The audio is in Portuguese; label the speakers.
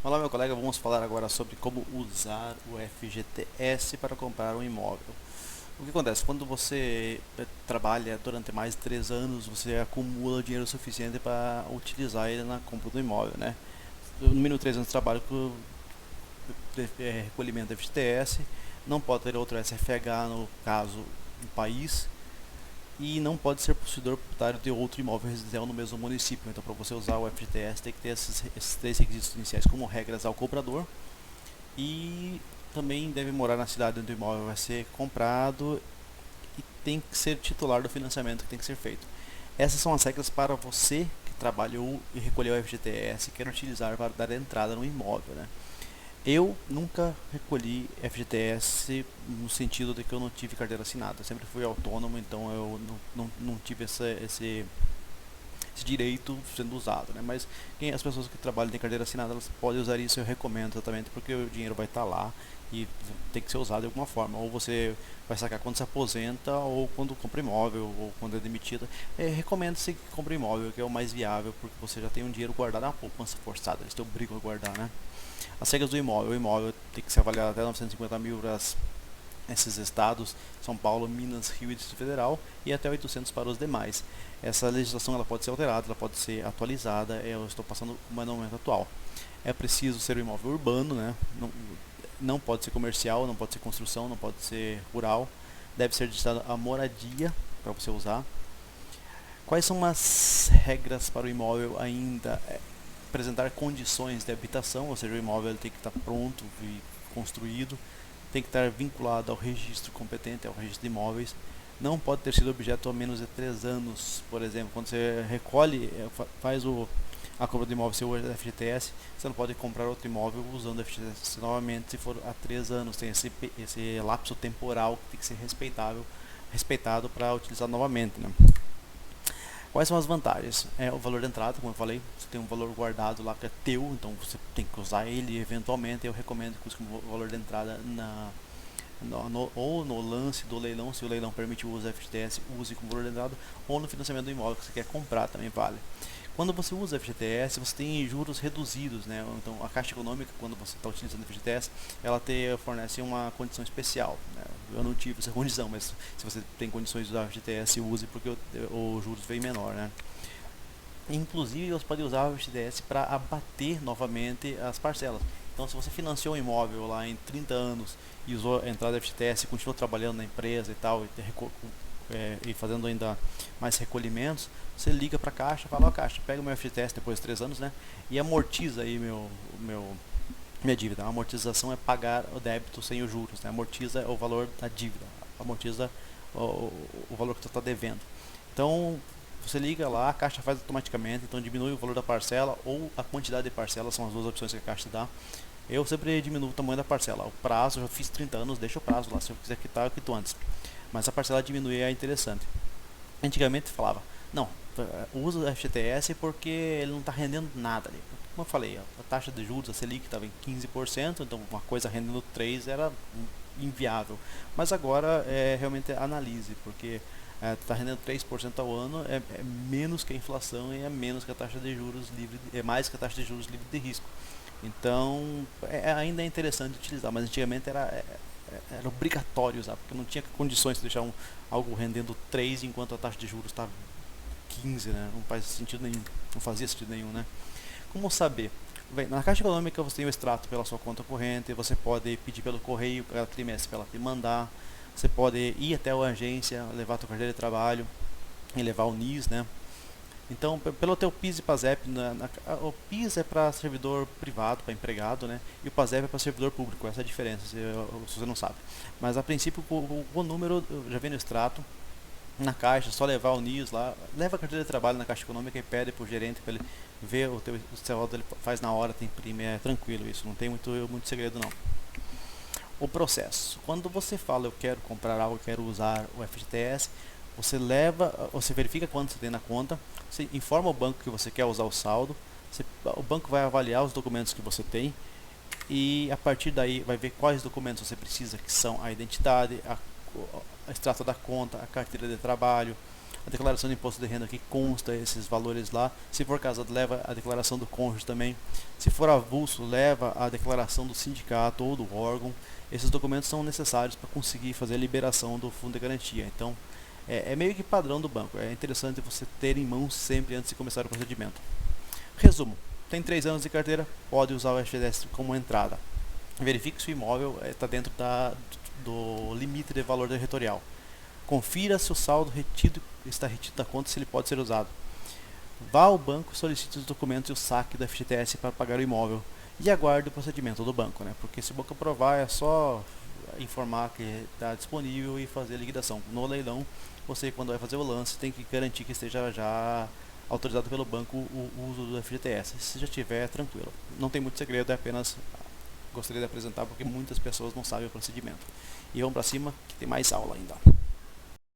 Speaker 1: Olá, meu colega, vamos falar agora sobre como usar o FGTS para comprar um imóvel. O que acontece? Quando você trabalha durante mais de 3 anos, você acumula dinheiro suficiente para utilizar ele na compra do imóvel, né? No mínimo 3 anos de trabalho com recolhimento do FGTS, não pode ter outro SFH no caso do país, e não pode ser possuidor proprietário de outro imóvel residencial no mesmo município. Então, para você usar o FGTS, tem que ter esses três requisitos iniciais, como regras ao comprador, e também deve morar na cidade onde o imóvel vai ser comprado e tem que ser titular do financiamento que tem que ser feito. Essas são as regras para você que trabalhou e recolheu o FGTS e quer utilizar para dar entrada no imóvel, né? Eu nunca recolhi FGTS no sentido de que eu não tive carteira assinada. Eu sempre fui autônomo, então eu não tive esse direito sendo usado, né? Mas as pessoas que trabalham em carteira assinada, elas podem usar isso, eu recomendo exatamente porque o dinheiro vai estar lá e tem que ser usado de alguma forma. Ou você vai sacar quando se aposenta, ou quando compra imóvel, ou quando é demitido. Recomendo-se que compre imóvel, que é o mais viável, porque você já tem um dinheiro guardado na poupança forçada, eles te obrigam a guardar, né? As regras do imóvel: o imóvel tem que ser avaliado até 950 mil para esses estados, São Paulo, Minas, Rio e Distrito Federal, e até 800 para os demais. Essa legislação ela pode ser alterada, ela pode ser atualizada, eu estou passando o manualmente atual. É preciso ser um imóvel urbano, né? Não pode ser comercial, não pode ser construção, não pode ser rural. Deve ser digitada a moradia para você usar. Quais são as regras para o imóvel ainda? Apresentar condições de habitação, ou seja, o imóvel tem que estar pronto e construído, tem que estar vinculado ao registro competente, ao registro de imóveis, não pode ter sido objeto há menos de 3 anos, por exemplo, quando você recolhe, faz a compra do imóvel, seu FGTS, você não pode comprar outro imóvel usando o FGTS novamente se for há 3 anos, tem esse lapso temporal que tem que ser respeitado para utilizar novamente, né? Quais são as vantagens? O valor de entrada, como eu falei, você tem um valor guardado lá que é teu, então você tem que usar ele eventualmente. Eu recomendo que use como valor de entrada ou no lance do leilão, se o leilão permite o uso do FGTS, use como valor de entrada, ou no financiamento do imóvel que você quer comprar, também vale. Quando você usa FGTS, você tem juros reduzidos, né? Então, a Caixa Econômica, quando você está utilizando FGTS, ela fornece uma condição especial, né? Eu não tive essa condição, mas se você tem condições de usar FGTS, use porque o juros vem menor, né? Inclusive, você pode usar o FGTS para abater novamente as parcelas. Então, se você financiou um imóvel lá em 30 anos e usou a entrada do FGTS e continuou trabalhando na empresa e tal, e fazendo ainda mais recolhimentos, você liga para a Caixa e fala: ó, Caixa, pega o meu FGTS depois de 3 anos, né? E amortiza aí minha dívida. A amortização é pagar o débito sem os juros, né? Amortiza o valor da dívida, amortiza o valor que você está devendo. Então, você liga lá, a Caixa faz automaticamente, então diminui o valor da parcela ou a quantidade de parcelas, são as duas opções que a Caixa te dá. Eu sempre diminuo o tamanho da parcela. O prazo, eu já fiz 30 anos, deixa o prazo lá, se eu quiser quitar, eu quito antes. Mas a parcela diminuir é interessante. Antigamente falava: não, usa o FGTS porque ele não está rendendo nada ali. Como eu falei, a taxa de juros, a Selic estava em 15%, então uma coisa rendendo 3% era inviável. Mas agora realmente analise, porque está rendendo 3% ao ano, é menos que a inflação e é menos que a taxa de juros livre, é mais que a taxa de juros livre de risco. Então ainda é interessante utilizar, mas antigamente era obrigatório usar, porque não tinha condições de deixar algo rendendo 3 enquanto a taxa de juros está 15, né? Não faz sentido nenhum, não fazia sentido nenhum, né? Como saber? Bem, na Caixa Econômica você tem o extrato pela sua conta corrente, você pode pedir pelo correio cada trimestre para ela te mandar, você pode ir até a agência, levar a tua carteira de trabalho e levar o NIS, né? Então, pelo teu PIS e PASEP, o PIS é para servidor privado, para empregado, né? E o PASEP é para servidor público, essa é a diferença, se você não sabe. Mas a princípio, o número já vem no extrato, na caixa, só levar o NIS lá, leva a carteira de trabalho na Caixa Econômica e pede para o gerente para ele ver o saldo, ele faz na hora, tem imprime, é tranquilo isso, não tem muito segredo não. O processo: quando você fala eu quero comprar algo, eu quero usar o FGTS, você verifica quanto você tem na conta, você informa o banco que você quer usar o saldo, o banco vai avaliar os documentos que você tem e a partir daí vai ver quais documentos você precisa, que são a identidade, a extrato da conta, a carteira de trabalho, a declaração de imposto de renda que consta esses valores lá. Se for casado, leva a declaração do cônjuge também. Se for avulso, leva a declaração do sindicato ou do órgão. Esses documentos são necessários para conseguir fazer a liberação do fundo de garantia. Então, é meio que padrão do banco. É interessante você ter em mãos sempre antes de começar o procedimento. Resumo: tem 3 anos de carteira, pode usar o FGTS como entrada. Verifique se o imóvel está dentro do limite de valor territorial. Confira se o saldo está retido da conta, se ele pode ser usado. Vá ao banco e solicite os documentos e o saque do FGTS para pagar o imóvel. E aguarde o procedimento do banco, né? Porque se o banco aprovar, é só informar que está disponível e fazer a liquidação. No leilão, você, quando vai fazer o lance, tem que garantir que esteja já autorizado pelo banco o uso do FGTS. Se já tiver, é tranquilo. Não tem muito segredo, é apenas gostaria de apresentar porque muitas pessoas não sabem o procedimento. E vamos para cima que tem mais aula ainda.